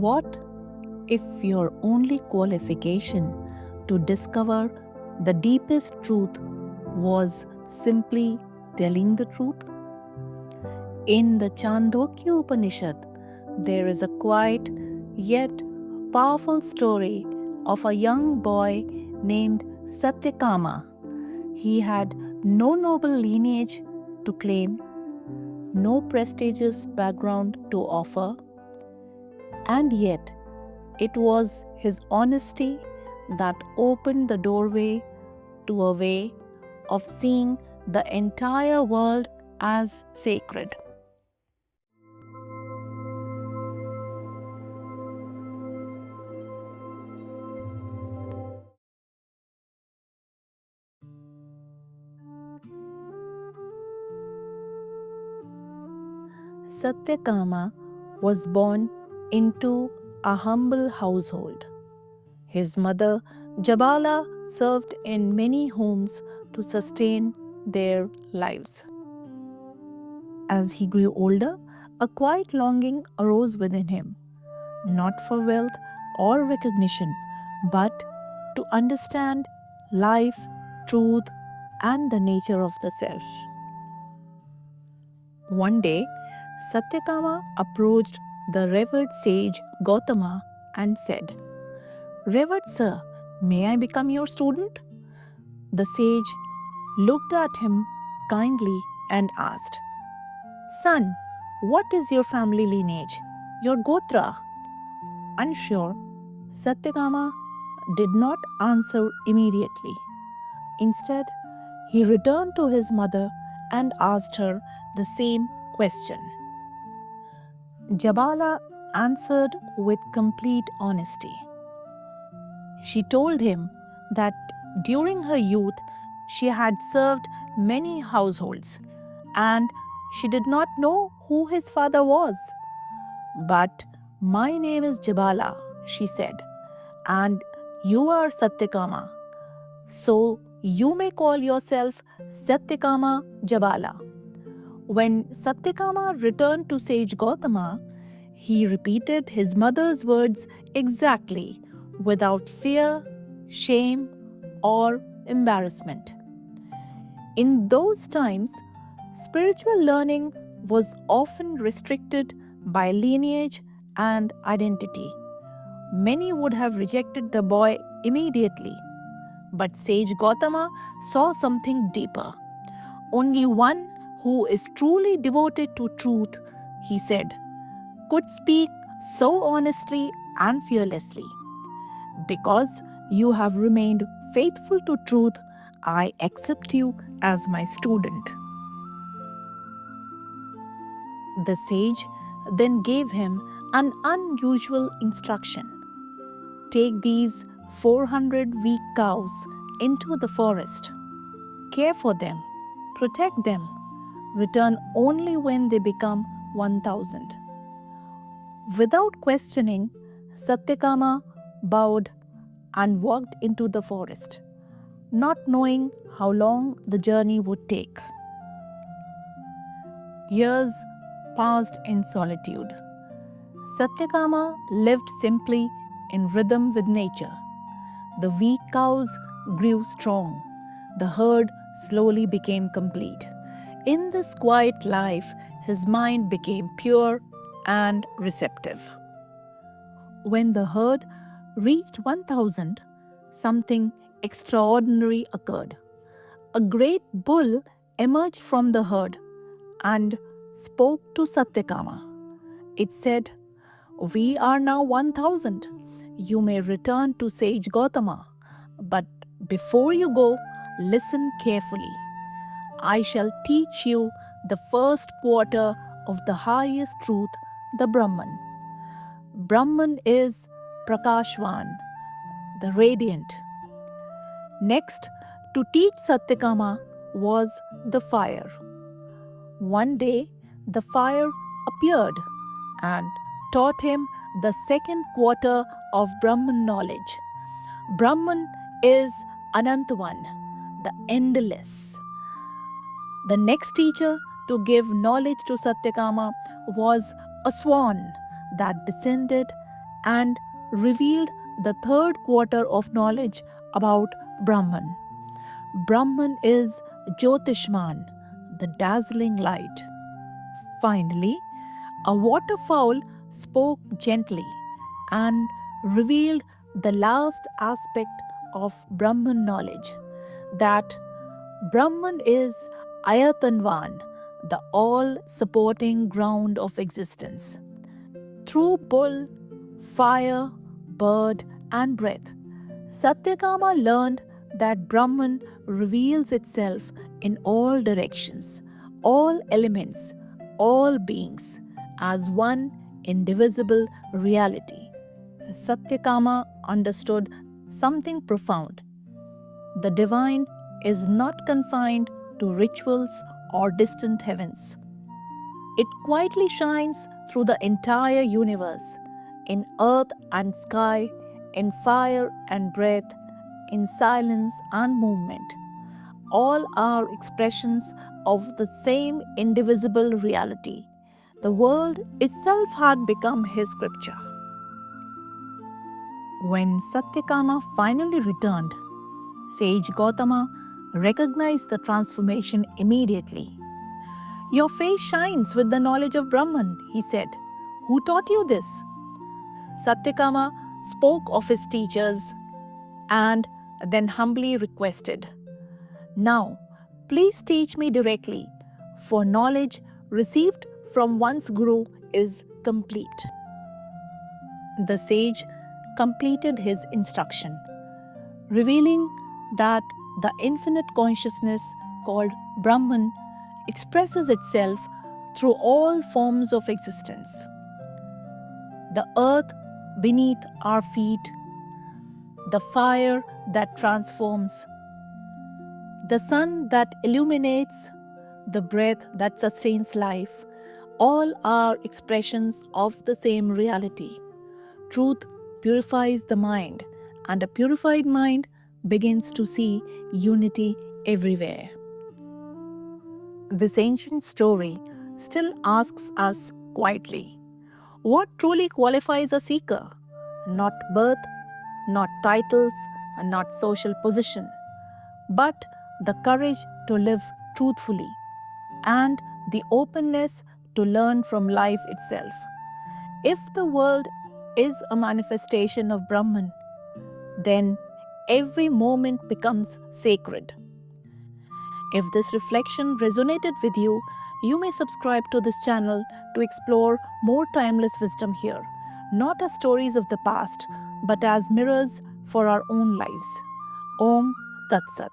What if your only qualification to discover the deepest truth was simply telling the truth? In the Chandogya Upanishad, there is a quiet yet powerful story of a young boy named Satyakama. He had no noble lineage to claim, no prestigious background to offer, and yet it was his honesty that opened the doorway to a way of seeing the entire world as sacred. Satyakama was born into a humble household. His mother, Jabala, served in many homes to sustain their lives. As he grew older, a quiet longing arose within him, not for wealth or recognition, but to understand life, truth, and the nature of the self. One day, Satyakama approached the revered sage Gautama and said, "Revered sir, may I become your student?" The sage looked at him kindly and asked, "Son, what is your family lineage, your Gotra?" Unsure, Satyakama did not answer immediately. Instead, he returned to his mother and asked her the same question. Jabala answered with complete honesty. She told him that during her youth she had served many households and she did not know who his father was. "But my name is Jabala," she said, "and you are Satyakama. So you may call yourself Satyakama Jabala." When Satyakama returned to sage Gautama, he repeated his mother's words exactly, without fear, shame, or embarrassment. In those times, spiritual learning was often restricted by lineage and identity. Many would have rejected the boy immediately, but sage Gautama saw something deeper. Only one who is truly devoted to truth, he said, could speak so honestly and fearlessly. Because you have remained faithful to truth, I accept you as my student. The sage then gave him an unusual instruction. Take these 400 weak cows into the forest. Care for them, protect them, return only when they become 1,000. Without questioning, Satyakama bowed and walked into the forest, not knowing how long the journey would take. Years passed in solitude. Satyakama lived simply in rhythm with nature. The weak cows grew strong. The herd slowly became complete. In this quiet life, his mind became pure and receptive. When the herd reached 1,000, something extraordinary occurred. A great bull emerged from the herd and spoke to Satyakama. It said, "We are now 1,000. You may return to sage Gautama. But before you go, listen carefully. I shall teach you the first quarter of the highest truth, the Brahman. Brahman is Prakashvan, the radiant." Next, to teach Satyakama was the fire. One day, the fire appeared and taught him the second quarter of Brahman knowledge. Brahman is Anantvan, the endless. The next teacher to give knowledge to Satyakama was a swan that descended and revealed the third quarter of knowledge about Brahman. Brahman is Jyotishman, the dazzling light. Finally, a waterfowl spoke gently and revealed the last aspect of Brahman knowledge, that Brahman is Ayatanvan, the all supporting ground of existence. Through bull, fire, bird, and breath, Satyakama learned that Brahman reveals itself in all directions, all elements, all beings, as one indivisible reality. Satyakama understood something profound. The divine is not confined to rituals or distant heavens. It quietly shines through the entire universe, in earth and sky, in fire and breath, in silence and movement. All are expressions of the same indivisible reality. The world itself had become his scripture. When Satyakama finally returned, sage Gautama recognized the transformation immediately. "Your face shines with the knowledge of Brahman," he said. "Who taught you this?" Satyakama spoke of his teachers and then humbly requested, "Now, please teach me directly, for knowledge received from one's guru is complete." The sage completed his instruction, revealing that the infinite consciousness called Brahman expresses itself through all forms of existence. The earth beneath our feet, the fire that transforms, the sun that illuminates, the breath that sustains life, all are expressions of the same reality. Truth purifies the mind, and a purified mind begins to see unity everywhere. This ancient story still asks us quietly, what truly qualifies a seeker? Not birth, not titles, and not social position, but the courage to live truthfully and the openness to learn from life itself. If the world is a manifestation of Brahman, then every moment becomes sacred. If this reflection resonated with you, you may subscribe to this channel to explore more timeless wisdom here, not as stories of the past, but as mirrors for our own lives. Om Tat Sat.